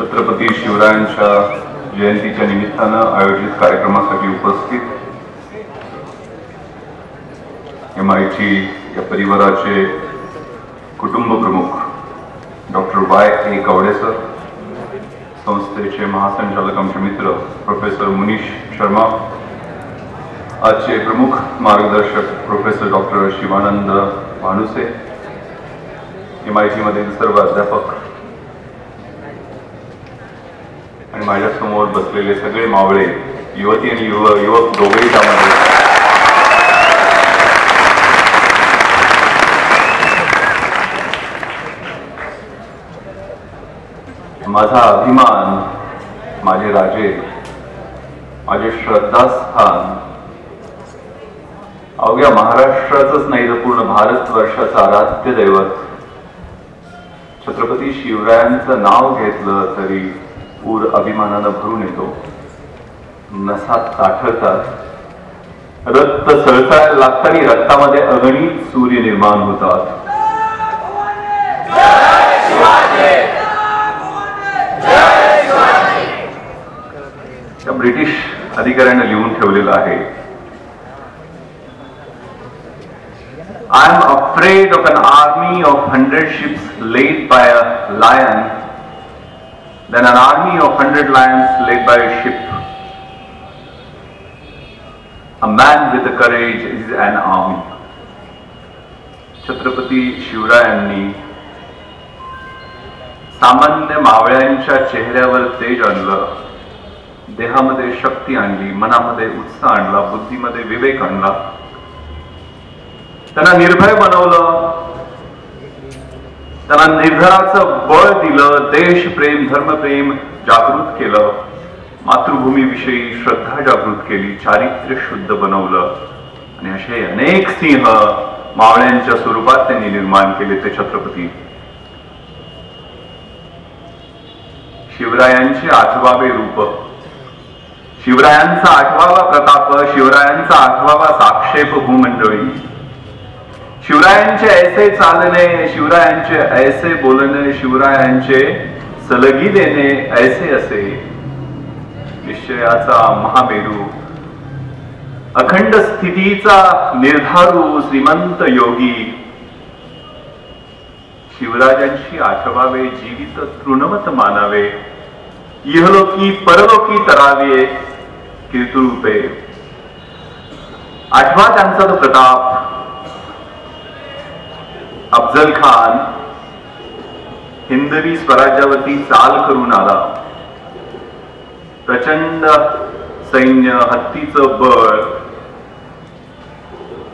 छत्रपती शिवरायांच्या जयंतीच्या निमित्तानं आयोजित कार्यक्रमासाठी उपस्थित MIT या परिवाराचे कुटुंब प्रमुख डॉक्टर Y.A. कवडे सर, संस्थेचे महासंचालक आमचे मित्र प्रोफेसर मुनीश शर्मा, आजचे प्रमुख मार्गदर्शक professor doctor Shivanand Bhanuse, MIT मधील सर्व अध्यापक आणि माझ्यासमोर बसलेले सगळे मावळे, युवती आणि युवक दोघेही त्यामध्ये, माझा अभिमान, माझे राजे, माझे श्रद्धास्थान अवघ्या महाराष्ट्राचंच नाही तर पूर्ण भारतवर्षाचं आराध्य दैवत छत्रपती शिवरायांचं नाव घेतलं तरी पूर अभिमानानं भरून येतो, नसात ताठरतात, रक्त सळसळायला लागतं आणि रक्तामध्ये अगणित सूर्य निर्माण होतात. त्या ब्रिटिश अधिकाऱ्याने लिहून ठेवलेलं आहे, I am afraid of an army of 100 ships led by a lion than an army of 100 lions led by a ship. A man with the courage is an army. Chhatrapati शिवरायांनी सामान्य मावळ्यांच्या चेहऱ्यावर तेज आणलं, देहामध्ये शक्ती आणली, मनामध्ये उत्साह आणला, बुद्धीमध्ये विवेक आणला, त्यांना निर्भय बनवलं, त्यांना निर्धाराचं बळ दिलं, देशप्रेम धर्मप्रेम जागृत केलं, मातृभूमीविषयी श्रद्धा जागृत केली, चारित्र्य शुद्ध बनवलं आणि असे अनेक सिंह मावळ्यांच्या स्वरूपात त्यांनी निर्माण केले. ते छत्रपती शिवरायांचे 8वावे रूप, शिवरायांचा 8वावा प्रताप, शिवरायांचा 8वावा साक्षेप भूमंडळी, शिवरायांचे ऐसे चालणे, शिवरायांचे ऐसे बोलणे, शिवरायांचे सलगी देणे ऐसे असे, निश्चयाचा महामेरू, अखंड स्थितीचा निर्धारू श्रीमंत योगी, शिवराजांची 8वावे जीवित तृणवत मानावे, इहलोकी परलोकी तरावे कीर्तिरूपे. 8वा त्यांचा तो प्रताप, अफजल खान हिंदवी स्वराज्यावरती चाल करून आला, प्रचंड सैन्य, हत्तीचं बळ,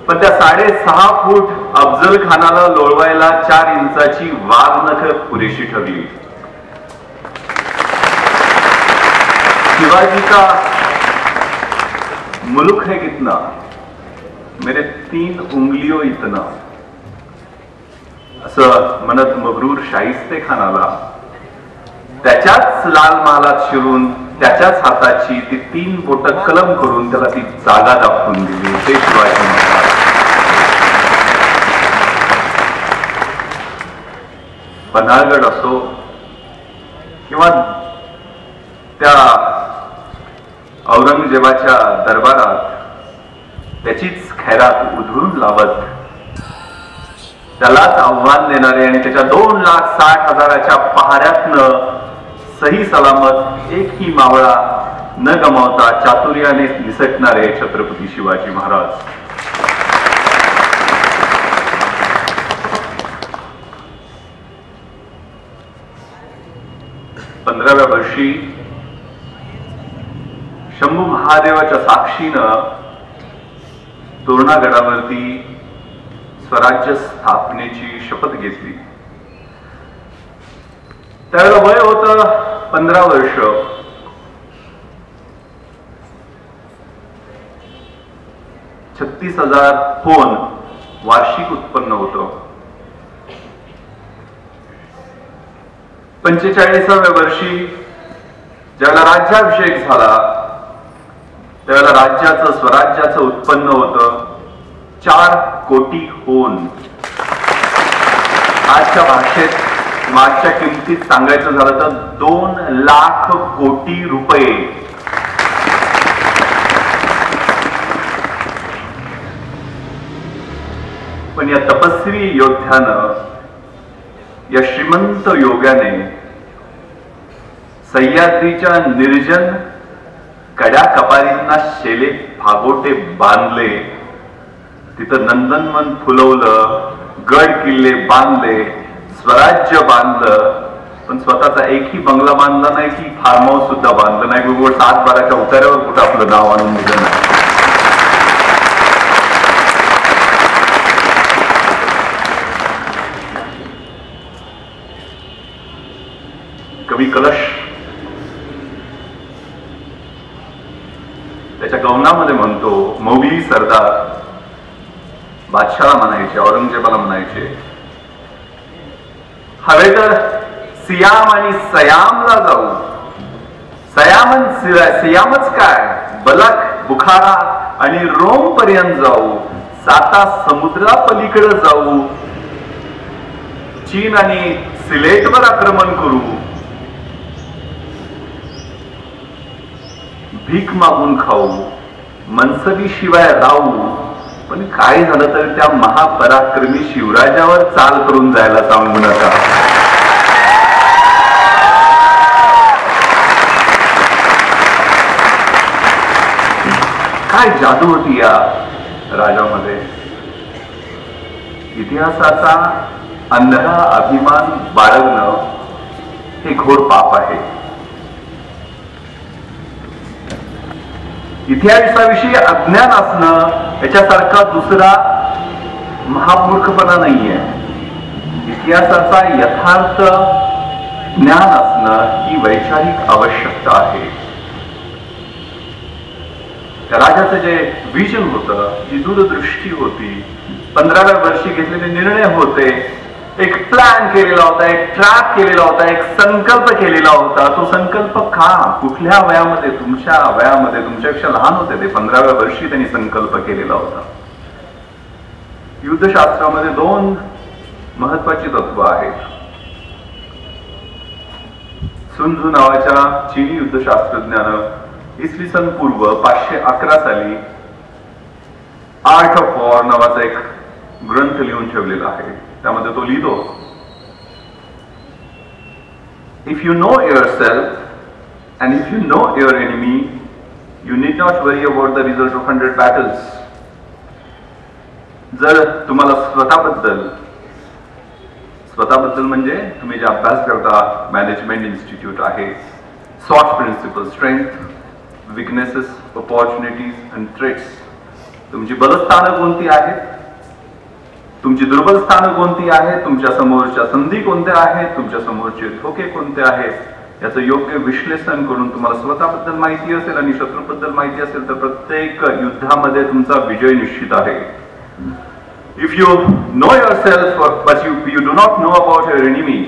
पण त्या 6.5 फूट अफजल खानाला लोळवायला 4 इंचाची वाघनख पुरेशी ठरली. शिवाजी का मुल्क है कितना, मेरे 3 उंगलियों इतना, असं म्हणत मगरूर शाहिस्ते खानाला त्याच्याच लाल महालात शिरून त्याच्याच हाताची ती 3 बोट कलम करून त्याला ती जागा दाखवून दिली. ते शिवाजी महाराज. पन्हाळगड असो किंवा त्या औरंगजेबाच्या दरबारात त्याचीच खैरात उधळून लावत त्यालाच आव्हान देणारे आणि त्याच्या 2,60,000च्या पहाऱ्यातनं सही सलामत एकही मावळा न गमावता चातुर्याने निसटणारे छत्रपती शिवाजी महाराज. पंधराव्या वर्षी शंभू महादेवाच्या साक्षीनं तोरणागडावरती स्वराज्य स्थापनेची शपथ घेतली. त्यावेळेला वय होतं 15 वर्ष. $36,000 होन वार्षिक उत्पन्न होतं. 45व्या वर्षी ज्यावेळेला राज्याभिषेक झाला त्यावेळेला राज्याचं स्वराज्याचं उत्पन्न होतं 4 कोटी होन. आजच्या भाषेत मागच्या किमतीत सांगायचं झालं तर 2 लाख कोटी रुपये. पण या तपस्वी योद्ध्यानं, या श्रीमंत योग्याने सह्याद्रीच्या निर्जन कड्या कपारींना शेले फागोटे बांधले, तिथं नंदनवन फुलवलं, गड किल्ले बांधले, स्वराज्य बांधलं, पण स्वतःचा एकही बंगला बांधला नाही की फार्म हाऊस सुद्धा बांधलं नाही. गुरुगोड 7-12च्या उतार्यावर कुठं आपलं नाव आणून दिलं नाही. कवी कलश त्याच्या गवनामध्ये म्हणतो, मोगली सरदार बादशाला म्हणायचे, औरंगजेबाला म्हणायचे, हवे तर सियाम आणि सयामला जाऊ. सियामच काय, बलक, बुखारा आणि रोम पर्यंत जाऊ, 7 समुद्रा पलीकडे जाऊ, चीन आणि सिलेटवर आक्रमण करू, भीक मागून खाऊ, मनसबी शिवाय राहू, पण काय झालं तर त्या महापराक्रमी शिवराजावर चाल करून जायला सांगू नका. काय जादू होती या राजामध्ये. इतिहासाचा अंधळा अभिमान बाळगणं हे घोर पाप आहे. इतिहासाविषयी अज्ञान असणं याच्यासारखा दुसरा महामूर्खपणा नाहीये. इतिहासाचा यथार्थ ज्ञान असणं ही वैचारिक आवश्यकता आहे. त्या राजाचं जे विजन होतं, जी दूरदृष्टी होती, 15व्या वर्षी घेतलेले निर्णय होते, एक प्लॅन केलेला होता, एक ट्रॅक केलेला होता, एक संकल्प केलेला होता. तो संकल्प का, कुठल्या वयामध्ये, तुमच्या वयामध्ये, तुमच्यापेक्षा लहान होते ते, 15व्या वर्षी त्यांनी संकल्प केलेला होता. युद्धशास्त्रामध्ये 2 महत्वाची तत्व आहेत. सुन त्झू नावाच्या चीनी युद्धशास्त्रज्ञानं इसवी सन पूर्व 511 साली आर्ट ऑफ वॉर नावाचा एक ग्रंथ लिहून ठेवलेला आहे. त्यामध्ये तो लिहितो, if you know yourself and if you know your enemy, you need not worry about the result of 100 battles. जर तुम्हाला स्वतःबद्दल म्हणजे तुम्ही जे अभ्यास करता, मॅनेजमेंट इन्स्टिट्यूट आहे, SWOT principle, strength, weaknesses, opportunities and threats, तुमची बलस्थानं कोणती आहेत, तुमची दुर्बल स्थानं कोणती आहेत, तुमच्या समोरच्या संधी कोणत्या आहेत, तुमच्या समोरचे धोके कोणते आहेत, याचं योग्य विश्लेषण करून तुम्हाला स्वतःबद्दल माहिती असेल आणि शत्रूबद्दल माहिती असेल तर प्रत्येक युद्धामध्ये तुमचा विजय निश्चित आहे. If you know yourself but you do not know about your enemy,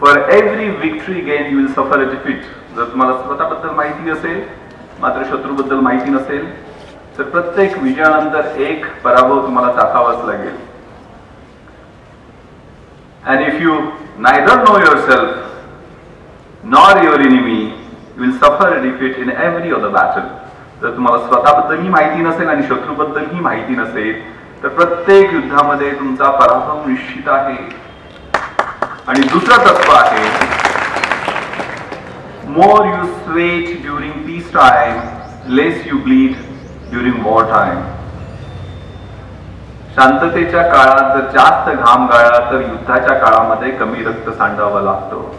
for every victory gained you will suffer a defeat. जर तुम्हाला स्वतःबद्दल माहिती असेल मात्र शत्रूबद्दल माहिती नसेल तर प्रत्येक विजयानंतर एक पराभव तुम्हाला चाखावाच लागेल. And if you neither know yourself nor your enemy, you will suffer a defeat in every other battle. जर तुम्हाला स्वतःबद्दलही माहिती नसेल आणि शत्रूबद्दलही माहिती नसेल तर प्रत्येक युद्धामध्ये तुमचा पराभव निश्चित आहे. आणि दुसरं तत्व आहे, more you sweat during peace time, less you bleed during war time. शांततेच्या काळात जर जास्त घाम गाळला तर युद्धाच्या काळामध्ये कमी रक्त सांडावं लागतं.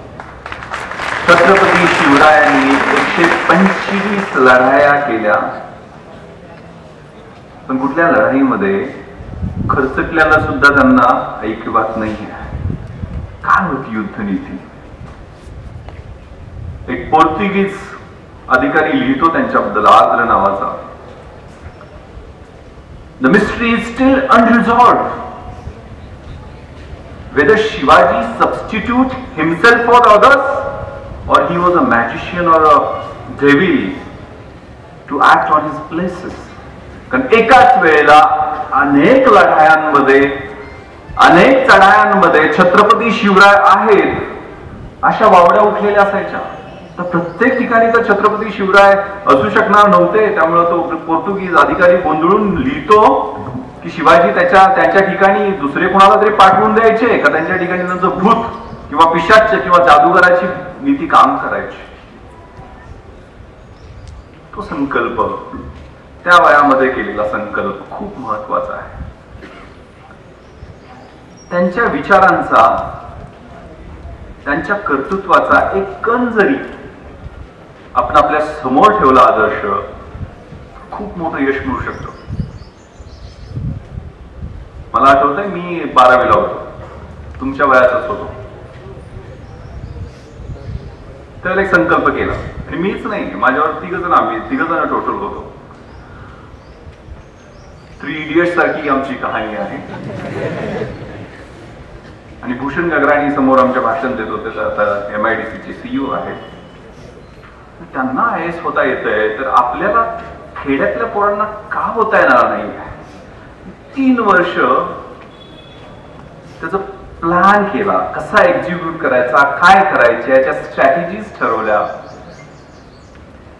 छत्रपती शिवरायांनी 125 लढाया केल्या, पण कुठल्या लढाईमध्ये खर्चटल्याला सुद्धा त्यांना ऐकिवात नाही. काय होती युद्धनीती? एक पोर्तुगीज अधिकारी लिहितो त्यांच्याबद्दल, आद्र नावाचा, The mystery is still unresolved. Whether Shivaji substitute himself for others or he was a magician or a devil to act on his places. कारण एकाच वेळेला अनेक लढायांमध्ये अनेक चढायांमध्ये छत्रपती शिवराय आहेत अशा वावड्या उठलेल्या असायच्या. तर प्रत्येक ठिकाणी तर छत्रपती शिवराय असू शकणार नव्हते. त्यामुळे तो पोर्तुगीज अधिकारी गोंधळून लिहितो की शिवाजी त्यांच्या ठिकाणी दुसरे कोणाला तरी पाठवून द्यायचे का त्यांच्या ठिकाणी त्यांचं भूत किंवा पिशाच किंवा जादूगराची नीती काम करायची. तो संकल्प, त्या वयामध्ये केलेला संकल्प खूप महत्वाचा आहे. त्यांच्या विचारांचा, त्यांच्या कर्तृत्वाचा एक कण जरी आपण आपल्या समोर ठेवला आदर्श, खूप मोठं यश मिळू शकतो. मला आठवतंय मी 12वीला होतो, तुमच्या वयाचाच होतो. त्यावेळेला एक संकल्प केला आणि मीच नाही, माझ्यावर आम्ही तिघ जण टोटल होतो. 3 इडियट्स सारखी आमची कहाणी आहे. आणि भूषण गगराणी समोर आमच्या भाषण देत होते, तर आता MIDCचे CEO आहेत. त्यांना IAS होता येतंय, तर आपल्याला खेड्यातल्या पोरांना का होता येणार नाही? 3 वर्ष त्याचा प्लॅन केला, कसा एक्झिक्यूट करायचा, काय करायचे, याच्या स्ट्रॅटेजीज ठरवल्या.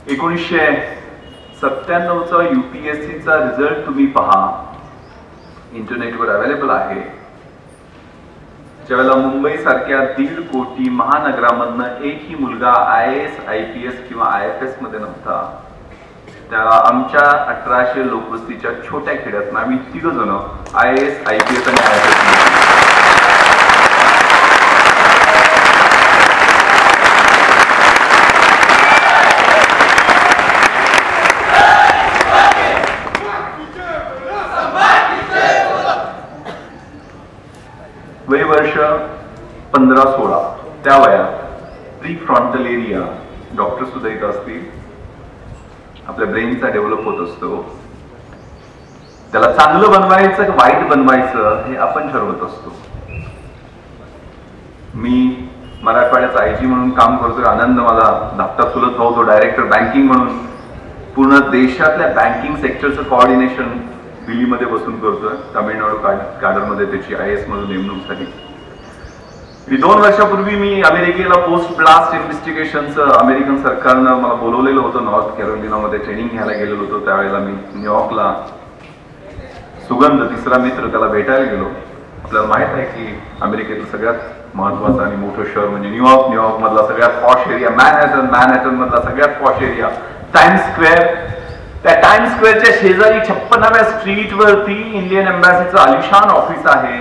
1997चा UPSCचा रिझल्ट तुम्ही पहा, इंटरनेटवर अवेलेबल आहे. ज्यावेळेला मुंबई सारख्या 1.5 कोटी महानगरामधनं एकही मुलगा IAS, IPS किंवा IFS मध्ये नव्हता, त्याला आमच्या 1800 लोकवस्तीच्या छोट्या खेड्यातून आम्ही 3 जण IAS, IPS आणि IFS वय वर्ष 15-16, त्या वयात प्री फ्रंटल एरिया, डॉक्टर सुद्धा इथं असतील, आपल्या ब्रेनचा डेव्हलप होत असतो. त्याला चांगलं बनवायचं की वाईट बनवायचं हे आपण ठरवत असतो. मी मराठवाड्याचा IG म्हणून काम करतोय. आनंद माझा धाकटा चुलत भाऊ, तो डायरेक्टर बँकिंग म्हणून पूर्ण देशातल्या बँकिंग सेक्टरचं कोऑर्डिनेशन दिल्लीमध्ये बसून करतोय. तामिळनाडू कॅडरमध्ये त्याची IAS मधून नेमणूक झाली. 2 वर्षापूर्वी मी अमेरिकेला पोस्ट ब्लास्ट इन्व्हेस्टिगेशनचं अमेरिकन सरकारनं मला बोलवलेलं होतं. नॉर्थ कॅरोलिनामध्ये ट्रेनिंग घ्यायला गेलेलो होतो. त्यावेळेला मी न्यूयॉर्कला सुगंध, तिसरा मित्र, त्याला भेटायला गेलो. आपल्याला माहित आहे की अमेरिकेतलं सगळ्यात महत्वाचं आणि मोठं शहर म्हणजे न्यूयॉर्क मधला सगळ्यात पॉश एरिया, मॅनहॅटन मधला सगळ्यात पॉश एरिया टाइम्स स्क्वेअर. त्या टाइम्स स्क्वेअरच्या शेजारी 56व्या स्ट्रीट वरती इंडियन एम्बॅसीचं आलिशान ऑफिस आहे.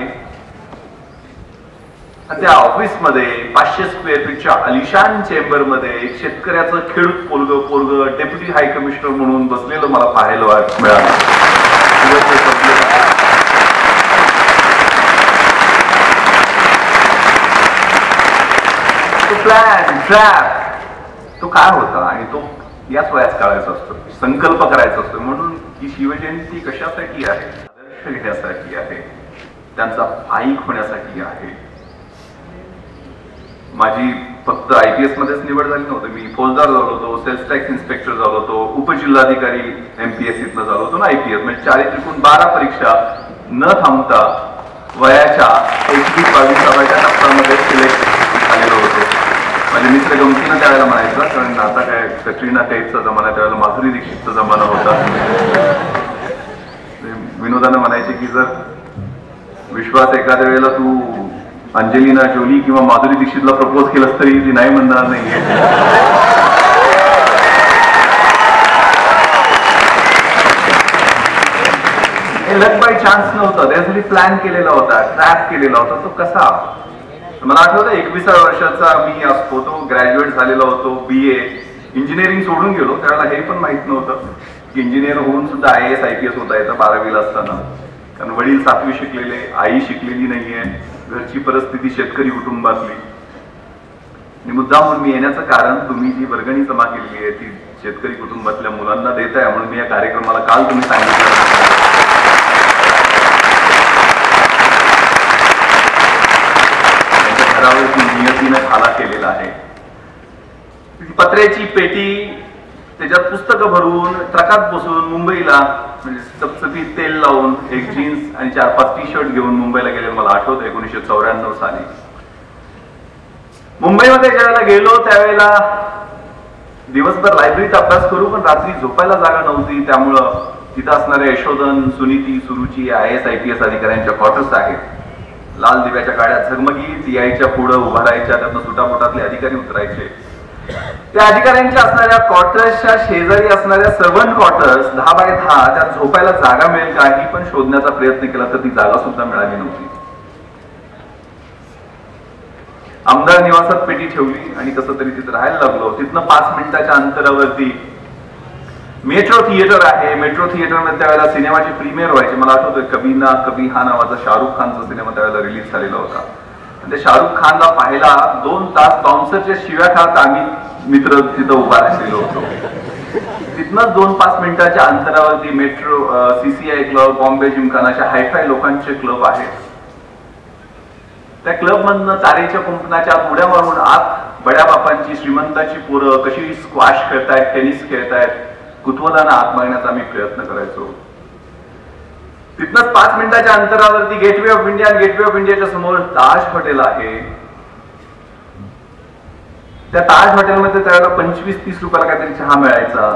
त्या ऑफिस मध्ये 500 स्क्वेअर फीटच्या आलिशान चेंबर मध्ये एक शेतकऱ्याचं खेडूत पोरग डेप्युटी हाय कमिशनर म्हणून बसलेलं मला पाहायला मिळालं. तो प्लॅन, ट्रॅप, तो काय होता आणि तो याच वयात काढायचा असतो, संकल्प करायचा असतो. म्हणून ही शिवजयंती कशासाठी आहे? आदर्श घेण्यासाठी आहे, त्यांचा पाईक होण्यासाठी आहे. माझी फक्त IPS मध्येच निवड झाली नव्हती. मी फौजदार झालो होतो, सेल्स टॅक्स इन्स्पेक्टर झालो होतो, उपजिल्हाधिकारी MPSCतनं झालो होतो ना IPS. म्हणजे 4-12 परीक्षा न थांबता वयाच्या 21-22व्या टप्प्यामध्ये सिलेक्ट झालेलो होतो. म्हणजे मित्र गमतीनं त्यावेळेला म्हणायचं, कारण आता काय कटरीना कैफचा जमाना, त्यावेळेला माधुरी दीक्षितचा जमाना होता. विनोदानं म्हणायचे की जर विश्वास एखाद्या वेळेला तू अंजलिना जोली किंवा माधुरी दीक्षितला प्रपोज केलंस तरी ती नाही म्हणणार नाहीये. लक बाय चान्स नव्हतं, त्यासाठी प्लॅन केलेला होता, ट्रॅप केलेला होता. तो कसा? मला आठवतं 21व्या वर्षाचा मी होतो, ग्रॅज्युएट झालेला होतो, BA इंजिनिअरिंग सोडून गेलो. त्यावेळेला हे पण माहित नव्हतं की इंजिनियर होऊन सुद्धा IAS, IPS होता येतं 12वीला असताना. कारण वडील 7वी शिकलेले, आई शिकलेली नाहीये, घरची परिस्थिती शेतकरी कुटुंबातली. आणि मुद्दाम म्हणून मी येण्याचं कारण, तुम्ही जी वर्गणी जमा केलेली आहे ती शेतकरी कुटुंबातल्या मुलांना देत आहे, म्हणून मी या कार्यक्रमाला काल तुम्ही सांगितलं घरावरती नियतीनं खाला केलेला आहे. पत्र्याची पेटी त्याच्यात पुस्तकं भरून ट्रकात बसून मुंबईला म्हणजे चपचपीत तेल लावून एक जीन्स आणि 4-5 टी शर्ट घेऊन मुंबईला गेले. मला आठवतं 1994 साली मुंबईमध्ये ज्यावेळेला गेलो त्यावेळेला दिवसभर लायब्ररीत अभ्यास करू पण रात्री झोपायला जागा नव्हती. त्यामुळं तिथं असणाऱ्या यशोधन, सुनीती, सुरुची IAS IPS अधिकाऱ्यांच्या क्वार्टर्स आहेत. लाल दिव्याच्या गाड्या झगमगीत यायच्या, पुढं उभा राहायच्या, त्यातनं सुटापुटातले अधिकारी उतरायचे. त्या अधिकाऱ्यांच्या असणाऱ्या क्वार्टर्सच्या शेजारी असणाऱ्या सर्वंट क्वार्टर्स 10x10 त्यात झोपायला जागा मिळेल का ही पण शोधण्याचा प्रयत्न केला तर ती जागा सुद्धा मिळाली नव्हती. आमदार निवासात पेटी ठेवली आणि कसं तरी तिथं राहायला लागलो. तिथनं 5 मिनिटाच्या अंतरावरती मेट्रो थिएटर आहे. मेट्रो थिएटर मध्ये त्यावेळेला सिनेमाची प्रीमियर व्हायची. मला आठवतोय कभी ना कभी हा नावाचा शाहरुख खानचा सिनेमा त्यावेळेला रिलीज झालेला होता. ते शाहरुख खानला पाहायला 2 तास बाउन्सरच्या शिव्या खात आम्ही मित्र तिथं उभा राहिलेलो होतो. तिथनंच 2-5 मिनिटाच्या अंतरावरती metro, CCI club, Bombay Gymkhana अशा हायफाय लोकांचे क्लब आहेत. त्या क्लब मधनं तारेच्या कुंपणाच्या आत उड्या मारून आत बड्या बापांची, श्रीमंताची पोरं कशी स्क्वॅश खेळतायत, टेनिस खेळतायत, कुतूहलानं आत मागण्याचा आम्ही प्रयत्न करायचो. तिथनंच 5 मिनिटाच्या अंतरावरती gateway of India, gateway of इंडियाच्या समोर ताज हॉटेल आहे. त्या ताज हॉटेलमध्ये त्यावेळेला 25-30 रुपयाला काहीतरी चहा मिळायचा.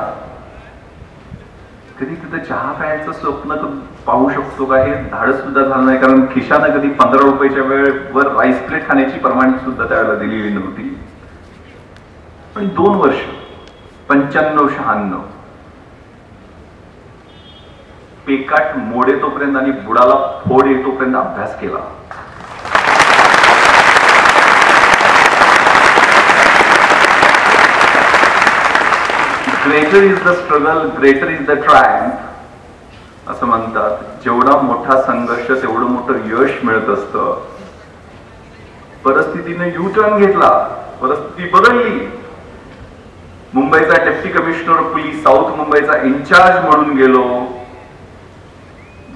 कधी तिथं चहा प्यायचं स्वप्न पाहू शकतो का हे धाडस सुद्धा झालं नाही, कारण खिशानं कधी 15 रुपयाच्या वेळेवर राईस प्लेट खाण्याची परवानगी सुद्धा त्यावेळेला दिलेली नव्हती. पण 2 वर्ष 95-96 पेकाट मोड येतोपर्यंत आणि बुडाला फोड येतोपर्यंत अभ्यास केला. Greater is the struggle, greater is the Triumph असं म्हणतात. जेवढा मोठा संघर्ष तेवढं मोठं यश मिळत असतं. परिस्थितीने यू टर्न घेतला, परिस्थिती बदलली. मुंबईचा डेप्टी कमिशनर पोलीस, साऊथ मुंबईचा इन्चार्ज म्हणून गेलो.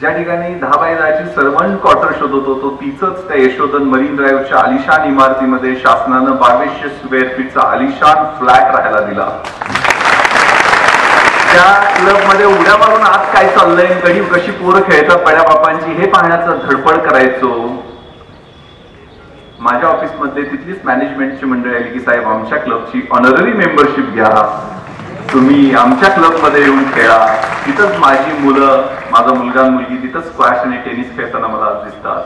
ज्या ठिकाणी 10x10ची सर्वंट क्वार्टर शोधत होतो तीच त्या यशोधन मरीन ड्राईव्हच्या आलिशान इमारतीमध्ये शासनानं 2200 स्क्वेअर फीटचा आलिशान फ्लॅट राहायला दिला. त्या क्लब मध्ये उड्या मारून आत काय चाललंय, कधी कशी पोरं खेळतात बड्या बापांची हे पाहण्याचं धडपड करायचो. माझ्या ऑफिसमध्ये तिथलीच मॅनेजमेंटची मंडळी आली की साहेब आमच्या क्लबची ऑनररी मेंबरशिप घ्या, तुम्ही आमच्या क्लब मध्ये येऊन खेळा. तिथंच माझी मुलं, माझा मुलगा मुलगी तिथंच स्क्वॅश आणि टेनिस खेळताना मला आज दिसतात.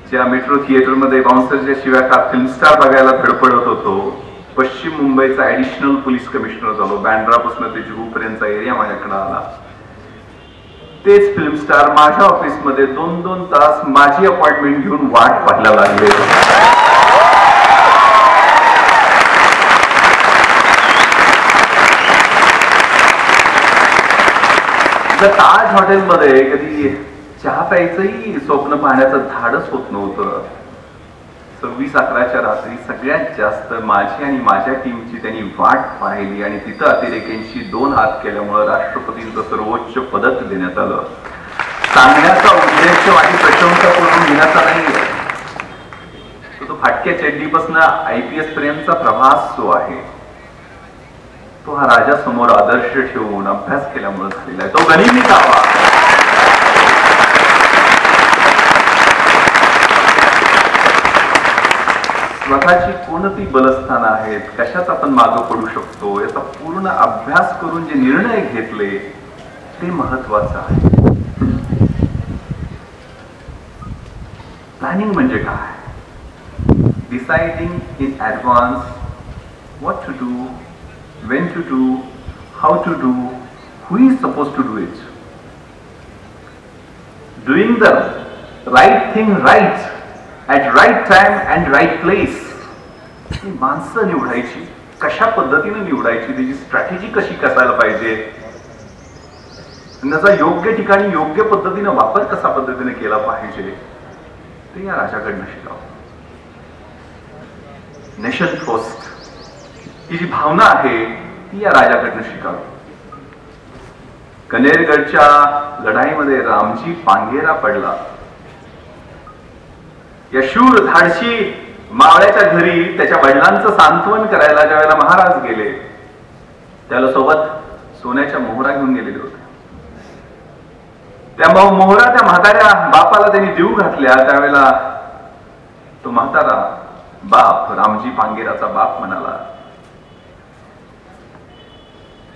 ज्या मेट्रो थिएटर मध्ये बाउन्सरच्या शिव्या खात फिल्म स्टार बघायला धडपडत होतो, पश्चिम मुंबईचा ऍडिशनल पोलीस कमिशनर झालो. बँड्रापासून ते जुहूपर्यंतचा एरिया माझ्याकडे आला. तेच फिल्म स्टार माझ्या ऑफिसमध्ये 2-2 तास माझी अपॉइंटमेंट घेऊन वाट पाहायला लागले. ताज हॉटेलमध्ये कधी चहा प्यायचंही स्वप्न पाहण्याचं धाडस होत नव्हतं. 26/11च्या रात्री सगळ्यात जास्त माझी आणि माझ्या टीमची त्यांनी वाट पाहिली आणि तिथं अतिरेक्यांशी 2 हात केल्यामुळे राष्ट्रपतींचं सर्वोच्च पदक देण्यात आलं. सांगण्याचा उद्देश माझी प्रशंसा करून घेण्याचा नाहीये. तो फाटक्या चड्डीपासून IPS पर्यंतचा प्रवास जो आहे तो हा राजा समोर आदर्श ठेवून अभ्यास केल्यामुळे झालेला आहे. तो गनिमी गावा. स्वतःची कोणती बलस्थानं आहेत, कशात आपण मागं पडू शकतो याचा पूर्ण अभ्यास करून जे निर्णय घेतले ते महत्वाचं आहे. प्लॅनिंग म्हणजे काय? Deciding in advance what to do, when to do, how to do, who is supposed to do it. Doing the right thing right at right time and right place. माणसं निवडायची, कशा पद्धतीने निवडायची, त्याची स्ट्रॅटेजी कशी करायला पाहिजे, त्याचा योग्य ठिकाणी योग्य पद्धतीने वापर कसा पद्धतीने केला पाहिजे ते या राजाकडनं शिकावं. नेशन फर्स्ट ही जी भावना आहे ती या राजाकडनं शिकावी. कनेरगडच्या लढाईमध्ये रामजी पांगेरा पडला. या शूर धाडशी मावळ्याच्या घरी त्याच्या वडिलांचं सांत्वन करायला ज्या वेळेला महाराज गेले त्याला सोबत सोन्याच्या मोहरा घेऊन गेलेले होते. त्या मोहरा त्या म्हाताऱ्या बापाला त्यांनी देऊ घातल्या. त्यावेळेला तो म्हातारा बाप, रामजी पांगेराचा बाप म्हणाला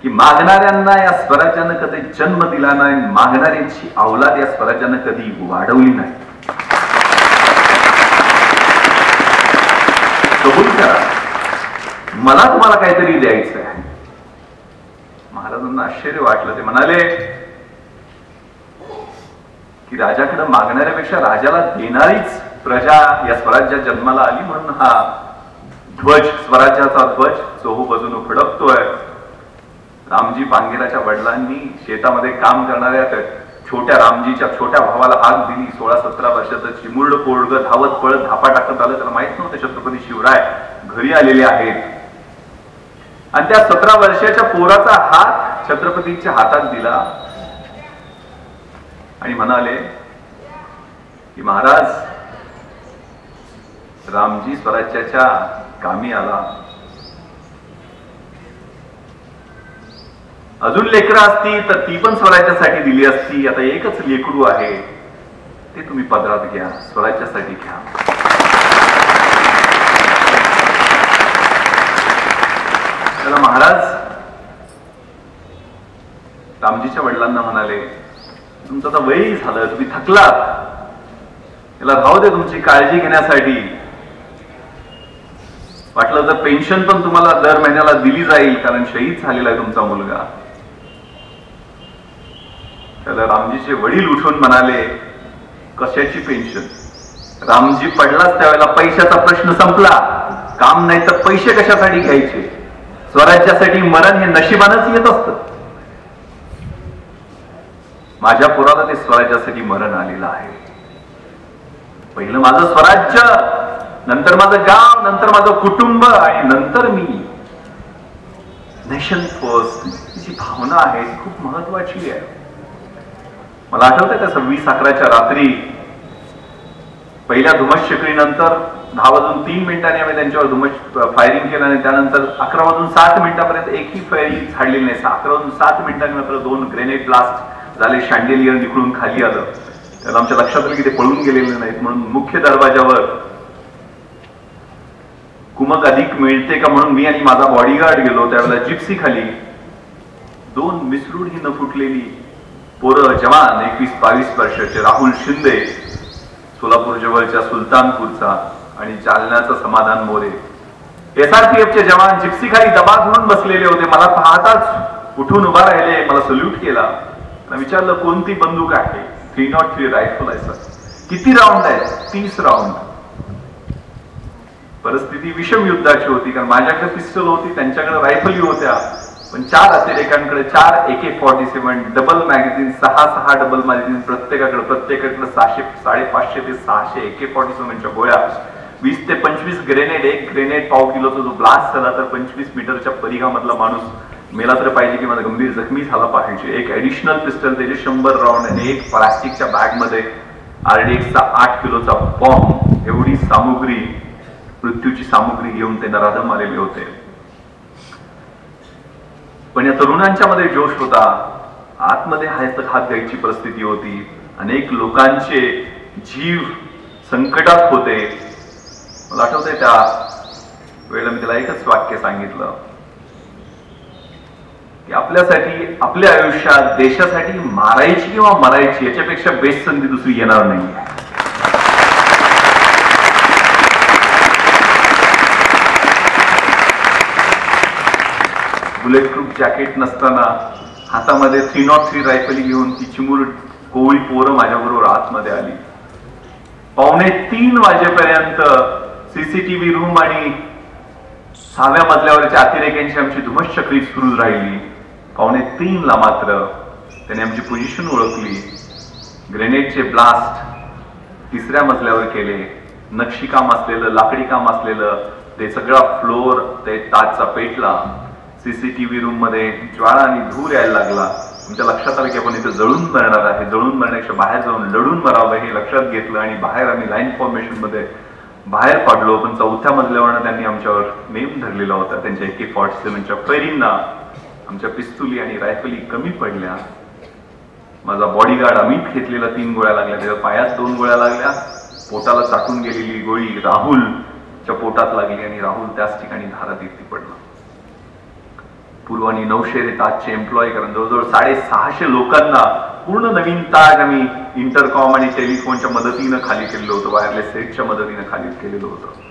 की मागणाऱ्यांना या स्वराज्यानं कधी जन्म दिला नाही, मागणाऱ्यांची औलाद या स्वराज्यानं कधी वाढवली नाही. कबूल करा, मला तुम्हाला काहीतरी द्यायचं आहे. महाराजांना आश्चर्य वाटलं. ते म्हणाले की राजाकडे मागणाऱ्यापेक्षा राजाला देणारीच प्रजा या स्वराज्यात जन्माला आली, म्हणून हा ध्वज, स्वराज्याचा ध्वज चोहूबाजूने फडकतोय. रामजी पांगेराच्या वडिलांनी शेतामध्ये काम करणाऱ्या छोट्या रामजीच्या छोट्या भावाला हाक दिली. 16-17 वर्षाचं चिमुरड पोरग धावत पळत धापा टाकत आलं. त्याला माहित नव्हतं छत्रपती शिवराय घरी आलेले आहेत. आणि त्या 17 वर्षाच्या पोराचा हात छत्रपतीच्या हातात दिला आणि म्हणाले की महाराज, रामजी स्वराज्याच्या कामी आला. अजून लेकरं असती तर ती पण स्वराज्यासाठी दिली असती. आता एकच लेकरू आहे, ते तुम्ही पदरात घ्या, स्वराज्यासाठी घ्या. त्याला महाराज रामजीच्या वडिलांना म्हणाले, तुमचं आता वय झालं, तुम्ही थकलात, याला राहू दे तुमची काळजी घेण्यासाठी. वाटलं तर पेन्शन पण तुम्हाला दर महिन्याला दिली जाईल, कारण शहीद झालेला आहे तुमचा मुलगा. त्याला रामजीचे वडील उठून म्हणाले, कशाची पेन्शन? रामजी पडलाच त्यावेळेला पैशाचा प्रश्न संपला. काम नाही तर पैसे कशासाठी घ्यायचे? स्वराज्यासाठी मरण हे नशिबानच येत असतं. माझ्या पोराला ते स्वराज्यासाठी मरण आलेलं आहे. पहिलं माझं स्वराज्य, नंतर माझं गाव, नंतर माझं कुटुंब आणि नंतर मी. नेशन फर्स्ट ही भावना आहे खूप महत्वाची आहे. मला आठवतंय का 26/11च्या रात्री पहिल्या धुमश्चक्री नंतर 10:03 आम्ही त्यांच्यावर धुमश फायरिंग केलं आणि त्यानंतर 11:07 एकही फायरिंग झाडलेली नाही. 11:07 मात्र 2 ग्रेनेड ब्लास्ट झाले. शँडेलियर निघून खाली आलं. त्याला आमच्या लक्षात आलं की ते पळून गेलेले नाहीत. म्हणून मुख्य दरवाजावर कुमक अधिक मिळते का म्हणून मी आणि माझा बॉडीगार्ड गेलो. त्यावेळेला जिप्सी खाली 2 मिसरूड ही न फुटलेली पोरं जवान 21-22 वर्षाचे, राहुल शिंदे सोलापूर जवळच्या सुलतानपूरचा आणि जालन्याचा समाधान मोरे, SRPFचे जवान जिप्सी खाली दबा धरून बसलेले होते. मला पाहताच उठून उभा राहिले, मला सल्यूट केला. विचारलं कोणती बंदूक आहे? 303 रायफल आहे सर. किती राऊंड आहे? 30 राऊंड. परिस्थिती विषम युद्धाची होती, कारण माझ्याकडे पिस्टल होती, त्यांच्याकडे रायफली होत्या. पण 4 अतिरेकांकडे 4 AK-47 double magazine, 6 double magazine प्रत्येकाकडे 550 ते 600 AK-47च्या गोळ्या, 20 ते 25 ग्रेनेड. एक ग्रेनेड पाव किलोचा जो ब्लास्ट झाला तर 25 मीटरच्या परिघामधला माणूस मेला तर पाहिजे किंवा गंभीर जखमी झाला पाहिजे. एक ऍडिशनल पिस्टल, त्याचे 100 राऊंड आणि एक प्लास्टिकच्या बॅग मध्ये RDXचा 8 किलोचा बॉम्ब. एवढी सामुग्री, मृत्यूची सामुग्री घेऊन ते नराधम आलेले होते. पण या तरुणांच्या मध्ये जोश होता. आतमध्ये हात द्यायची परिस्थिती होती. अनेक लोकांचे जीव संकटात होते. मला आठवतंय त्या वेळेला मी त्याला एकच वाक्य सांगितलं की आपल्यासाठी, आपल्या आयुष्यात देशासाठी मारायची किंवा मरायची याच्यापेक्षा बेस्ट संधी दुसरी येणार नाही. बुलेट प्रूफ जॅकेट नसताना हातामध्ये 303 रायफली घेऊन ती चिमुरड कोवळी पोरं माझ्याबरोबर आतमध्ये आली. 2:45 वाजेपर्यंत CCTV रूम आणि 6व्या मजल्यावरच्या अतिरेक्यांची आमची धुमश्चक्री सुरू राहिली. 2:45ला मात्र त्याने आमची पोझिशन ओळखली. ग्रेनेडचे ब्लास्ट 3ऱ्या मजल्यावर केले. नक्षीकाम असलेलं, लाकडी काम असलेलं ते सगळा फ्लोअर ते ताजचा पेटला. CCTV रूम मध्ये ज्वाळा आणि धूर यायला लागला. तुमच्या लक्षात आलं की आपण इथे जळून मरणार आहे. जळून मरण्यापेक्षा बाहेर जाऊन लढून मरावं हे लक्षात घेतलं आणि बाहेर आम्ही लाईन फॉर्मेशन मध्ये बाहेर पडलो. पण 4थ्या मजल्यावरनं त्यांनी आमच्यावर नेम धरलेला होता त्यांच्या AK-47च्या फैरींना. आमच्या पिस्तुली आणि रायफली कमी पडल्या. माझा बॉडीगार्ड अमित घेतलेला 3 गोळ्या लागल्या, त्याच्या पायात 2 गोळ्या लागल्या. पोटाला चाटून गेलेली गोळी राहुलच्या पोटात लागली आणि राहुल त्याच ठिकाणी धारातीर्थी पडला. पूर्व आणि नौशेरे ताजचे एम्प्लॉय करून जवळजवळ 650 लोकांना पूर्ण नवीन ताज आम्ही इंटरकॉम आणि टेलिफोनच्या मदतीनं खाली केलेलं होतं, वायरलेस सेटच्या मदतीनं खाली केलेलं होतं.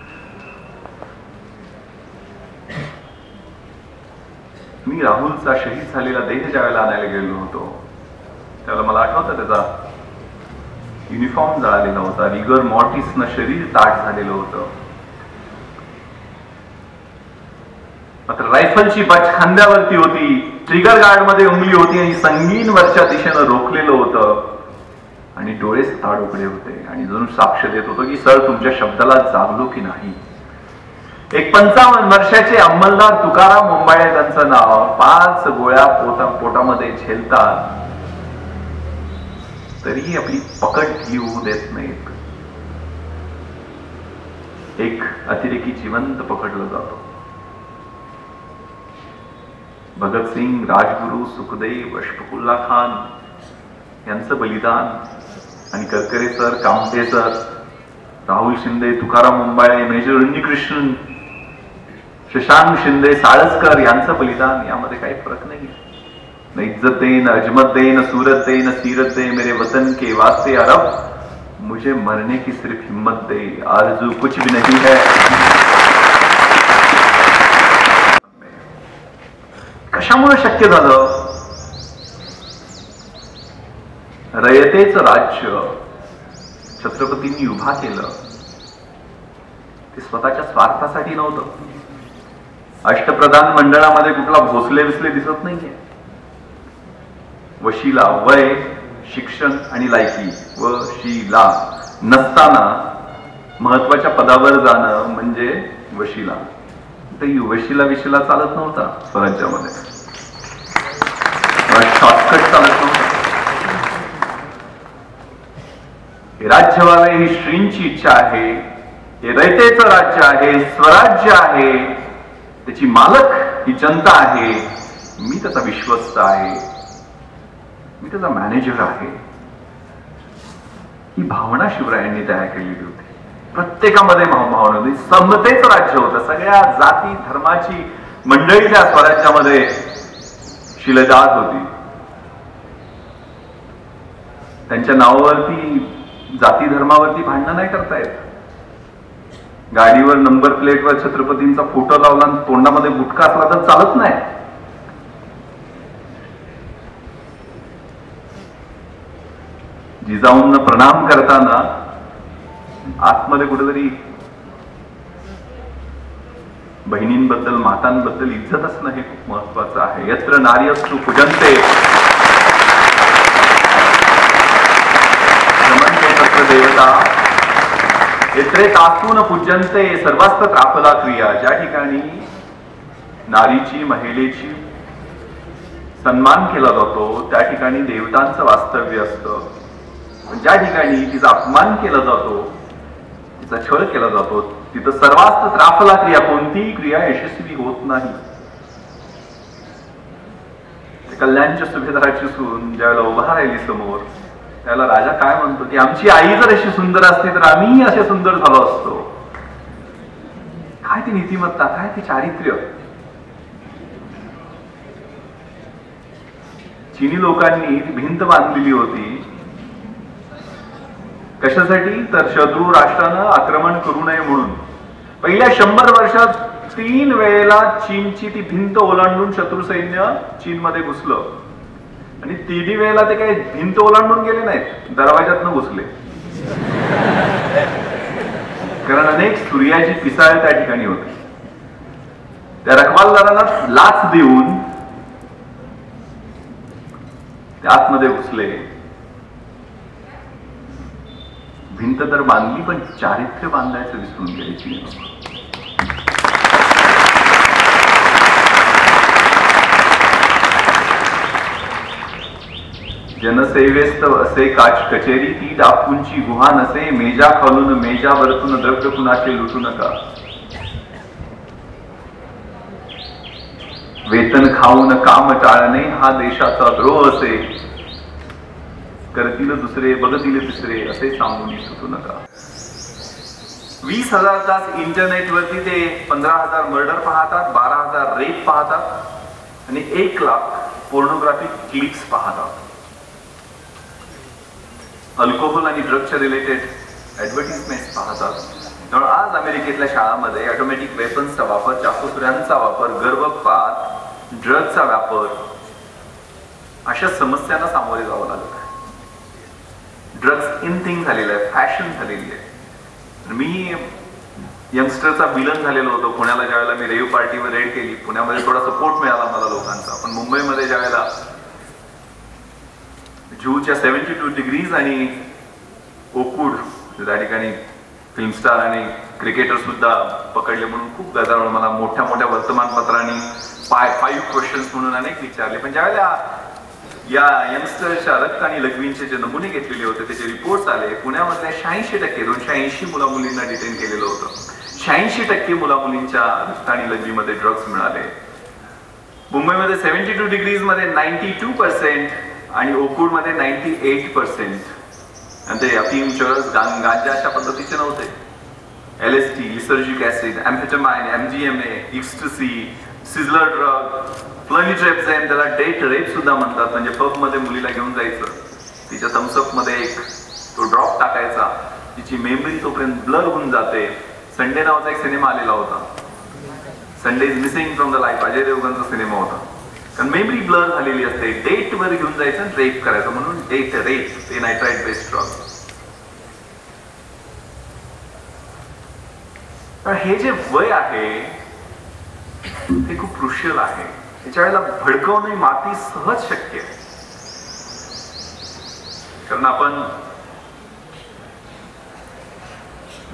मी राहुलचा शहीद झालेला देह ज्या वेळेला आणायला गेलेलो होतो त्यावेळेला मला आठवतं त्याचा युनिफॉर्म जळालेला होता, रिगर मॉर्टिसनं शरीर ताट झालेलं होतं. मात्र रायफलची बच खांद्यावरती होती, ट्रिगर गार्ड मध्ये उंगली होती आणि संगीन वरच्या दिशेनं रोखलेलं होतं आणि डोळे ताड उघडे होते आणि जणू साक्ष देत होतो की सर तुमच्या शब्दाला जागलो की नाही. एक 55 वर्षाचे अंमलदार तुकाराम मुंबाळे त्यांचं नाव, 5 गोळ्या पोटामध्ये झेलतात तरीही आपली पकड घेऊ देत नाहीत. एक अतिरेकी जिवंत पकडला जातो. भगतसिंग, राजगुरू, सुखदेव, अशफाकुल्ला खान यांचं बलिदान आणि Karkare sir, Kamthe sir, Rahul Shinde, Tukaram Mumbale, major Unnikrishnan, Shashank Shinde, Salaskar यांचं बलिदान यामध्ये काही फरक नाही. न इज्जत दे, न अजमत दे, न सूरत दे, न सीरत दे, मेरे वतन के वास्ते अरब, मुझे मरने की सिर्फ हिम्मत दे, आरज़ू कुछ भी नहीं है. कशामुळे शक्य झालं? रयतेचं राज्य छत्रपतींनी उभा केलं. ते स्वतःच्या स्वार्थासाठी नव्हतं. अष्टप्रधान मंडळामध्ये कुठला भोसले विसले दिसत नाहीये. वशिला, वय, शिक्षण आणि लायकी वशिला नसताना महत्वाच्या पदावर जाणं म्हणजे वशिला. वशिला विशिला चालत नव्हता स्वराज्यामध्ये, शॉर्टकट चालत नव्हता. हे राज्य व्हावे ही श्रींची इच्छा आहे. हे रयतेचं राज्य आहे, स्वराज्य आहे, त्याची मालक ही जनता आहे. मी त्याचा विश्वस्त आहे, मी त्याचा मॅनेजर आहे. ही भावना शिवरायांनी तयार केलेली होती. प्रत्येकामध्ये भावना होती. समतेचं राज्य होतं. सगळ्या जाती धर्माची मंडळी त्या स्वराज्यामध्ये शिलेदार होती. त्यांच्या नावावरती जाती धर्मावरती भांडणं नाही करता येत. गाडीवर नंबर प्लेटवर छत्रपतींचा फोटो लावला आणि तोंडामध्ये गुटखा असला तर चालत नाही. जिजाऊंना प्रणाम करताना आतमध्ये कुठेतरी बहिणींबद्दल, मातांबद्दल इज्जत असणं हे खूप महत्वाचं आहे. यत्र नार्यस्तु पूजन्ते रमन्ते तत्र देवता यत्रे तासून पूजन्ते सर्वास्त्र त्राफला क्रिया. ज्या ठिकाणी नारीची, महिलेची सन्मान केला जातो त्या ठिकाणी देवतांचं वास्तव्य असतं. ज्या ठिकाणी तिचा अपमान केला जातो, तिचा छळ केला जातो, तिथं सर्वास्त्र त्राफला क्रिया, कोणतीही क्रिया यशस्वी होत नाही. कल्याणच्या सुभेदाराची सून ज्यावेळेला उभा राहिली समोर त्याला राजा काय म्हणतो की आमची आई जर अशी सुंदर असती तर आम्ही असे सुंदर झालो असतो. काय ती नीतिमत्ता, काय ती चारित्र्य. चीनी लोकांनी ती भिंत बांधलेली होती कशासाठी? तर शत्रू राष्ट्रानं आक्रमण करू नये म्हणून. पहिल्या 100 वर्षात 3 वेळेला चीनची ती भिंत ओलांडून शत्रू सैन्य चीनमध्ये घुसलं आणि 3ही वेळेला ते काही भिंत ओलांडून गेले नाहीत, दरवाजातनं घुसले. कारण अनेक सूर्याची पिसाळ त्या ठिकाणी होती. त्या रखवालदारांना लाच देऊन त्या आतमध्ये घुसले. भिंत तर बांधली पण चारित्र्य बांधायचं विसरून गेले चीनी लोक. जनसेवेस्त असे काच कचेरी ती डाकूंची गुहा नसे. मेजा खालून मेजा वरतून द्रव्य कुणाचे लुटू नका. वेतन खाऊन काम टाळणे हा देशाचा द्रोह असे. करतील दुसरे बघतील तिसरे असे सांगून सुटू नका. 20,000 तास इंटरनेटवरती ते 15,000 मर्डर पाहतात, 12,000 रेप पाहतात आणि 1 लाख पोर्नोग्राफिक क्लिप्स पाहतात. अल्कोहोल आणि ड्रग्सच्या रिलेटेड ऍडव्हर्टिजमेंट पाहतात. त्यामुळे आज अमेरिकेतल्या शाळांमध्ये ऑटोमॅटिक वेपन्सचा वापर, चाकूसुऱ्यांचा वापर, गर्भपात, ड्रग्सचा वापर अशा समस्यांना सामोरे जावं लागत आहे. ड्रग्स इन थिंग झालेलं आहे, फॅशन झालेली आहे. मी यंगस्टरचा विलन झालेलो होतो पुण्याला. ज्यावेळेला मी रेव्ह पार्टीवर रेड केली, पुण्यामध्ये थोडा सपोर्ट मिळाला मला लोकांचा. पण मुंबईमध्ये ज्यावेळेला जूच्या 72 डिग्रीज आणि ओकूड त्या ठिकाणी फिल्म स्टार आणि क्रिकेटर सुद्धा पकडले म्हणून खूप गदारोळ मला मोठ्या मोठ्या वर्तमानपत्रांनी 5 क्वेश्चन्स म्हणून अनेक विचारले. पण ज्यावेळेला या यंगस्टरच्या रक्त आणि लघवींचे जे नमुने घेतलेले होते त्याचे रिपोर्ट्स आले, पुण्यामधल्या 86% 280 मुलामुलींना डिटेन केलेलं होतं. 86% मुलामुलींच्या रक्त आणि लघवीमध्ये ड्रग्स मिळाले. मुंबईमध्ये 72 डिग्रीज मध्ये 92% आणि ओकूड मध्ये 98%. आणि ते अफीम, चरस, गांजा अशा पद्धतीचे नव्हते. LSD, lysergic acid, amphetamine, MDMA, ecstasy, sizzler drug, flunitrazepam, त्याला डेट रेप सुद्धा म्हणतात. म्हणजे पब मध्ये मुलीला घेऊन जायचं, तिच्या थम्सअप मध्ये एक तो ड्रॉप टाकायचा, तिची मेमरी तोपर्यंत ब्लर होऊन जाते. संडे नावाचा एक सिनेमा आलेला होता, Sunday is missing from the life, Ajay देवगणचा सिनेमा होता. कारण मेमरी ब्लर झालेली असते. डेट वर घेऊन जायचं आणि रेप करायचं, म्हणून डेट रेप, ते नायट्राइट बेस्ड ड्रग. हे जे वय आहे ते खूप क्रुशियल आहे. त्याच्या वेळेला भडकवणे माती सहज शक्य आहे. कारण आपण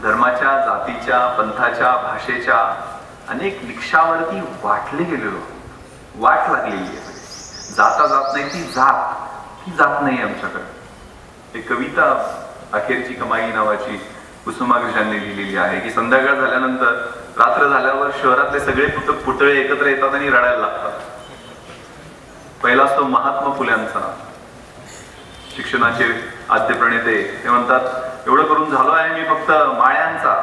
धर्माच्या, जातीच्या, पंथाच्या, भाषेच्या अनेक निकषावरती वाटले गेलेलो, वाट लागलेली आहे. जाता जात नाही ती जात नाही आमच्याकडे. एक कविता अखेरची कमाई नावाची कुसुमाग्रजांनी लिहिलेली आहे की संध्याकाळ झाल्यानंतर, रात्र झाल्यावर शहरातले सगळे पुतळे एकत्र येतात आणि रडायला लागतात. पहिला असतो महात्मा फुल्यांचा, शिक्षणाचे आद्य प्रणेते. ते म्हणतात एवढं करून झालो आहे मी फक्त माळ्यांचा.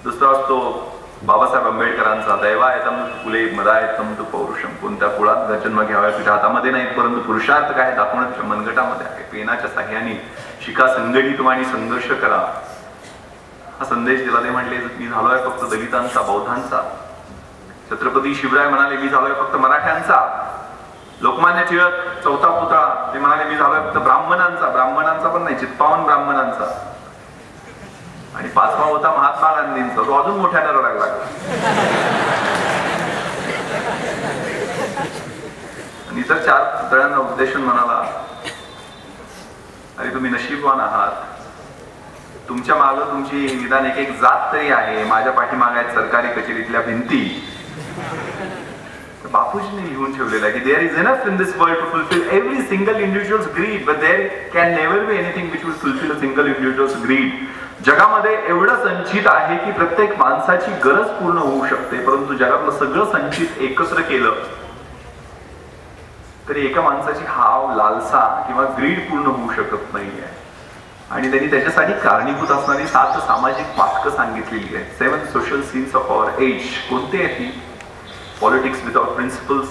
दुसरा असतो बाबासाहेब आंबेडकरांचा, दैवायतम फुले मदायतम तू पौरुषम. कोणत्या कुळात जन्म घ्यावा तुझ्या हातामध्ये नाही, परंतु पुरुषार्थ काय दाखवणं तुझ्या मनगटामध्ये आहे. पेनाच्या साह्याने शिका संघटित आणि संघर्ष करा. हा संदेश दिला. ते म्हटले मी झालोय फक्त दलितांचा, बौद्धांचा. छत्रपती शिवराय म्हणाले मी झालोय फक्त मराठ्यांचा. लोकमान्य टिळक, चौथा पुतळा, ते म्हणाले मी झालोय फक्त ब्राह्मणांचा पण नाही, चित्पावन ब्राह्मणांचा. आणि 5वा होता महात्मा गांधींचा. तो अजून मोठ्याने रडायला लागला. आणि इतर 4 पुतळ्यांना उद्देशून म्हणाला अरे तुम्ही नशीबवान आहात, तुमच्या मागं तुमची निदान एक जात तरी आहे. माझ्या पाठीमागे आहेत सरकारी कचेरीतल्या भिंती. बापूजींनी लिहून ठेवलेलं आहे की there is enough in this world to fulfil every single individuals greed, but there can never be anything which will fulfil a single individuals greed. जगामध्ये एवढं संचित आहे की प्रत्येक माणसाची गरज पूर्ण होऊ शकते, परंतु जगातलं सगळं संचित एकत्र केलं तरी एका माणसाची हाव, लालसा किंवा ग्रीड पूर्ण होऊ शकत नाहीये. आणि त्यांनी त्याच्यासाठी कारणीभूत असणारी 7 सामाजिक पातकं सांगितलेली आहे. 7 social sins of our age. कोणते आहेत ती? Politics without principles,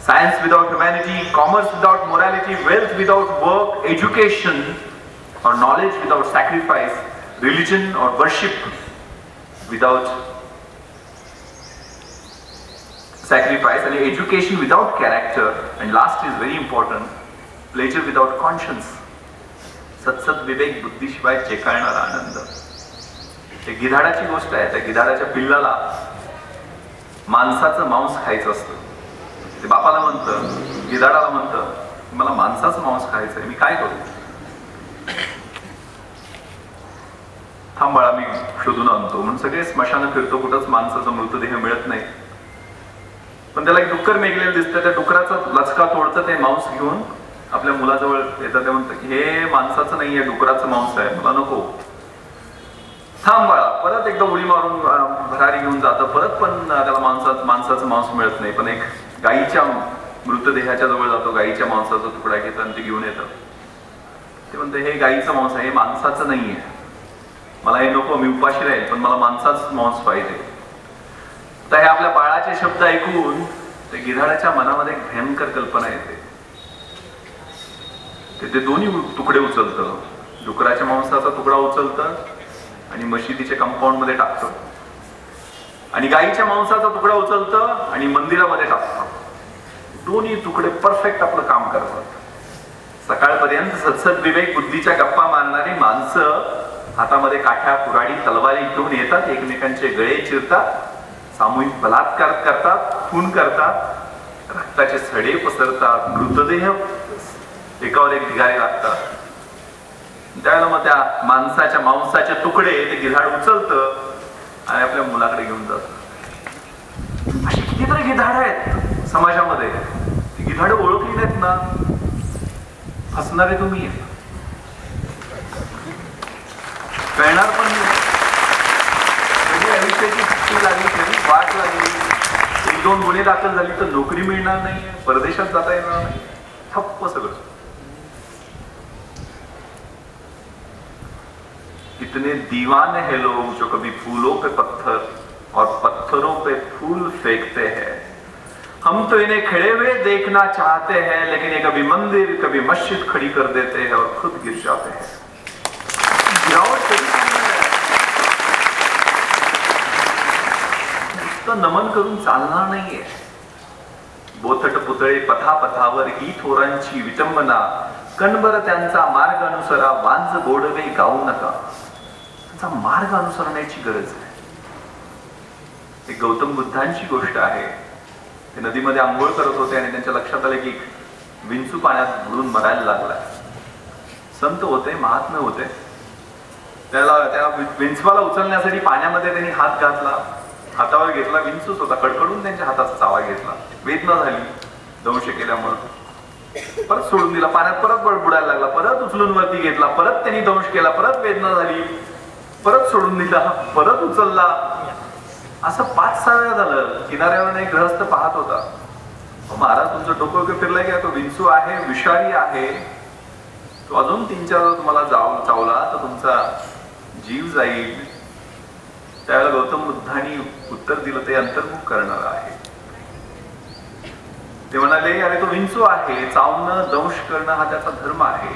science without humanity, commerce without morality, wealth without work, education और नॉलेज विदाउट सॅक्रिफाइस, रिलिजन और worship without sacrifice, and education without character, and last is very important, pleasure without conscience. सत्सत विवेक बुद्धीशिवाय चेकाळणारा आनंद. एक गिधाडाची गोष्ट आहे. त्या गिधाडाच्या पिल्लाला माणसाचं मांस खायचं असतं. ते बापाला म्हणतं, गिधाडाला म्हणतं मला माणसाचं मांस खायचंय, मी काय करू? थांब बाळा मी शोधून आणतो. म्हणून सगळे स्मशानं फिरतो, कुठंच माणसाचा मृतदेह मिळत नाही. पण त्याला एक डुक्कर मेघलेलं दिसतं. त्या डुकराचा लचका तोडतं, ते मांस घेऊन आपल्या मुलाजवळ येतं. ते म्हणतं हे माणसाचं नाहीये, डुकराचं मांस आहे, मला नको. थांब बाळा. परत एकदा उडी मारून भरारी घेऊन जातं, परत पण त्याला माणसाचं मांस मिळत नाही. पण एक गायीच्या मृतदेहाच्या जवळ जातो, गायीच्या मांसाचा तुकडा घेतं आणि ते घेऊन येतं. ते म्हणते हे गायीचं मांस आहे, हे माणसाचं नाहीये, मला हे नको, मी उपाशी राहील, पण मला माणसाचं मांस पाहिजे. तर हे आपल्या बाळाचे शब्द ऐकून ते गिधाडाच्या मनामध्ये एक भयंकर कल्पना येते. ते दोन्ही तुकडे उचलतं, डुकराच्या मांसाचा तुकडा उचलतं आणि मशिदीच्या कंपाऊंड मध्ये टाकतं, आणि गायीच्या मांसाचा तुकडा उचलतं आणि मंदिरामध्ये टाकतं. दोन्ही तुकडे परफेक्ट आपलं काम करतात. सकाळपर्यंत सत्सद विवेक बुद्धीच्या गप्पा मारणारी माणसं हातामध्ये काठ्या, कुऱ्हाडी, तलवारी घेऊन येतात, एकमेकांचे गळे चिरतात, सामूहिक बलात्कार करतात, खून करतात, रक्ताचे सडे पसरतात, मृतदेह एकावर एक ढिगारे लागतात. त्यावेळेला मग त्या माणसाच्या मांसाचे तुकडे ते गिधाड उचलतं आणि आपल्या मुलाकडे घेऊन जातं. अशी कितीतरी गिधाड आहेत समाजामध्ये. ती गिधाड ओळखली नाहीत ना, फसणारे तुम्ही, कळणार पण नाही. कधी आयुष्याची सुट्टी लागली, कधी वाट लागली, 1-2 गुन्हे दाखल झाली तर नोकरी मिळणार नाही, परदेशात जाता येणार नाही, ठप्प सगळं. इतने दीवाने हैं लोग जो कभी फूलों पे पत्थर और पत्थरों पे फूल फेंकते हैं. हम तो इन्हें खड़े हुए देखना चाहते हैं, लेकिन ये कभी मंदिर कभी मस्जिद खड़ी कर देते हैं और खुद गिर जाते हैं. नुसतं नमन करून चालणार नाहीये. बोथट पुतळे पथापथावर ही थोरांची विटंबना, कणभर त्यांचा मार्ग अनुसरा, वांज गोडवे गाऊ नका. त्यांचा मार्ग अनुसरण्याची गरज आहे. एक गौतम बुद्धांची गोष्ट आहे. ते नदीमध्ये आंघोळ करत होते आणि त्यांच्या लक्षात आले की विंचू पाण्यात बुडून मरायला लागलाय. संत होते, महात्मे होते. त्या विंचवाला उचलण्यासाठी पाण्यामध्ये त्यांनी हात घातला, हातावर घेतला, विंचूच होता, कडकडून त्यांच्या हाताचा चावा घेतला, वेदना झाली दंश केल्यामुळे, परत सोडून दिला, पाण्यात परत बुडायला लागला, परत उचलून वरती घेतला, परत त्यांनी दंश केला, परत वेदना झाली, परत सोडून दिला, परत उचलला. असं 5-6 वेळा झालं. किनाऱ्यावर एक गृहस्थ पाहत होता. महाराज तुमचं डोकं वगैरे फिरलंय की तो विंचू आहे, विषारी आहे, तो अजून 3-4 वेळा तुम्हाला चावला तर तुमचा जीव जाईल. त्यावेळेला गौतम बुद्धांनी उत्तर दिलं, ते अंतर्मुख करणार आहे. ते म्हणाले अरे तो विंचू आहे, चावणं दंश करणं हा त्याचा धर्म आहे,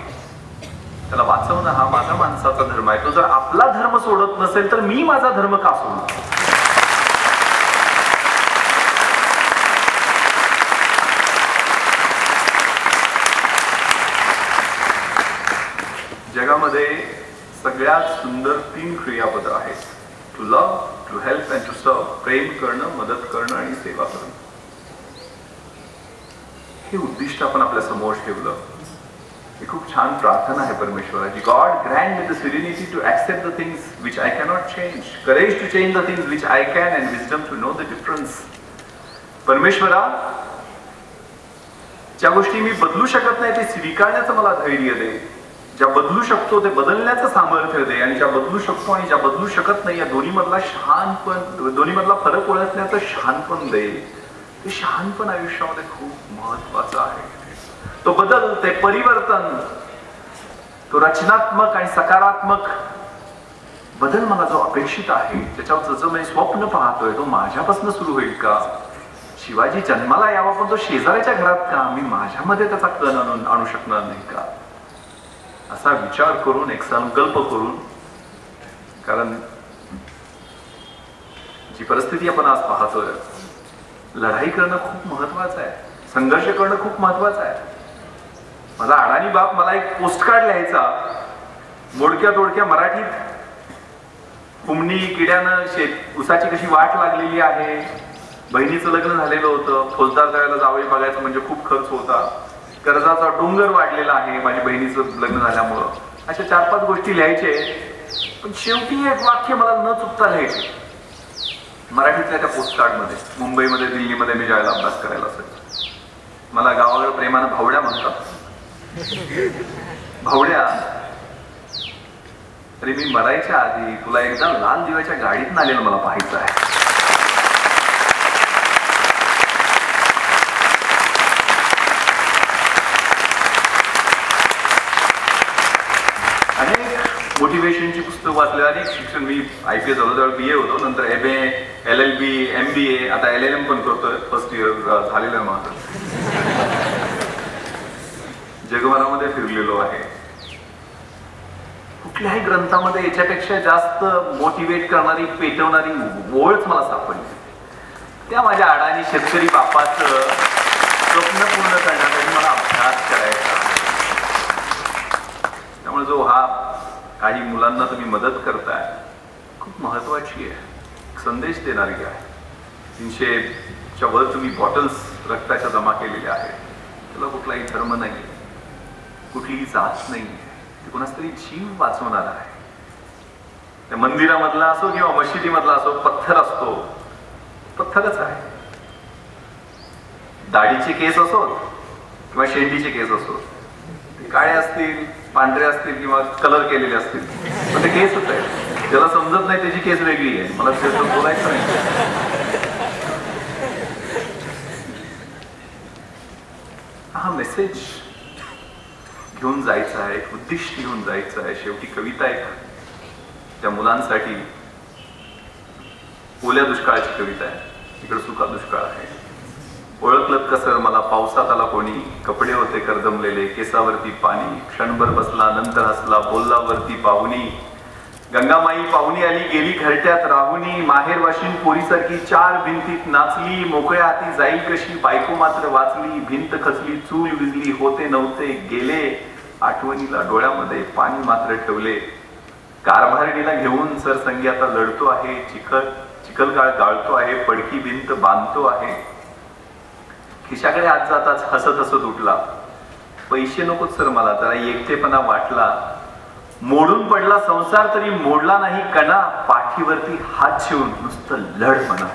त्याला वाचवणं हा माझा माणसाचा धर्म आहे. तो जर आपला धर्म सोडत नसेल तर मी माझा धर्म का सोडू? जगामध्ये सगळ्यात सुंदर 3 क्रियापद आहेत. To love, to help and to serve. प्रेम करणं, मदत करणं आणि सेवा करणं. हे उद्दिष्ट आपण आपल्या समोर ठेवलं. ही खूप छान प्रार्थना आहे परमेश्वराची. God grant me the serenity to accept the things which I cannot change, courage to change the things which I can, and wisdom to know the difference. परमेश्वरा, ज्या गोष्टी मी बदलू शकत नाही ते स्वीकारण्याचं मला धैर्य दे. ज्या बदलू शकतो ते बदलण्याचं सामर्थ्य दे, आणि ज्या बदलू शकतो आणि ज्या बदलू शकत नाही या दोन्हीमधला फरक ओळखण्याचं शहाणपण दे. ते शहाणपण आयुष्यामध्ये खूप महत्वाचं आहे. तो बदल, ते परिवर्तन, तो रचनात्मक आणि सकारात्मक बदल मला जो अपेक्षित आहे, त्याच्यावर जसं मी स्वप्न पाहतोय, तो माझ्यापासून सुरू होईल का? शिवाजी जन्माला यावा पण तो शेजाऱ्याच्या घरात का? मी माझ्यामध्ये त्याचा कण आणू शकणार नाही का? असा विचार करून, एक संकल्प करून, कारण जी परिस्थिती आपण आज पाहतोय, लढाई करणं खूप महत्वाचं आहे, संघर्ष करणं खूप महत्वाचं आहे. माझा अडाणी बाप मला एक पोस्टकार्ड लिहायचा, मोडक्या तोडक्या मराठीत. कुमणी किड्यानं उसाची कशी वाट लागलेली आहे, बहिणीचं लग्न झालेलं होतं, फौजदार करायला जावई बघायचं म्हणजे खूप खर्च होता, कर्जाचा डोंगर वाढलेला आहे माझ्या बहिणीचं लग्न झाल्यामुळं, अशा 4-5 गोष्टी लिहायचे. पण शेवटी एक वाक्य मला न चुकता लिहायचे मराठीतल्या त्या पोस्टकार्डमध्ये. मुंबईमध्ये, दिल्लीमध्ये मी ज्यावेळेला अभ्यास करायला असेल, मला गावाकडे प्रेमानं भावड्या म्हणतात. भावड्या, तरी मी मरायच्या आधी तुला एकदा लाल दिव्याच्या गाडीतून आलेलं मला पाहायचं आहे. अनेक मोटिवेशनची पुस्तकं वाचले, अनेक शिक्षण. मी IPS जवळजवळ BA होतो, नंतर MA, LLB, MBA, आता LLM पण करतोय. फर्स्ट इयर झालेलं आहे माझं. जगभरामध्ये फिरलेलो आहे. कुठल्याही ग्रंथामध्ये याच्यापेक्षा जास्त मोटिवेट करणारी, पेटवणारी ओळच मला सापडली. त्या माझ्या अडाणी शेतकरी बापाचं स्वप्न पूर्ण करण्यासाठी मला अभ्यास करायचा. त्यामुळे जो हा काही मुलांना तुम्ही मदत करताय खूप महत्वाची आहे, संदेश देणारी आहे. 300च्या वर तुम्ही बॉटल्स रक्ताच्या जमा केलेल्या आहेत. त्याला कुठलाही धर्म नाही, कुठलीही जात नाही, कोणाच तरी जीव वाचवणार आहे. त्या मंदिरामधला असो किंवा मशिदीमधला असो, पत्थर असतो, पत्थरच आहे. दाढीचे केस असोत किंवा शेंडीचे केस असोत, ते काळे असतील, पांढरे असतील किंवा कलर केलेले असतील, पण ते केस होत आहे. ज्याला समजत नाही त्याची केस वेगळी आहे. मला त्याचं बोलायचं नाही. हा मेसेज घेऊन जायचं आहे, एक उद्दिष्ट घेऊन जायचं आहे. शेवटी कविता एक त्या मुलांसाठी ओल्या दुष्काळाची कविता आहे. इकडे सुका दुष्काळ आहे. ओळखलत कसर मला पावसात आला कोणी, कपडे होते करदमलेले, केसावरती पाणी, क्षणभर बसला नंतर हसला, बोलला वरती पाहुणी. गंगामाई पाहुणी आली गेली घरट्यात राहुनी, माहेर वाशिन पोरीसारखी चार भिंतीत नाचली, मोकळ्या हाती जाईल कशी बायको मात्र वाचली, भिंत खचली चूल विजली, होते नव्हते गेले, आठवणीला डोळ्यामध्ये पाणी मात्र ठेवले. कारभारणीला घेऊन सरसंगी आता लढतो आहे, चिखलकाळ गाळतो आहे, पडकी भिंत बांधतो आहे. खिशाकडे हात जाताच हसत हसत उठला, पैसे नकोच सर मला, जरा एकटेपणा वाटला. मोडून पडला संसार तरी मोडला नाही कणा, पाठीवरती हात ठेवून नुसतं लढ म्हणा.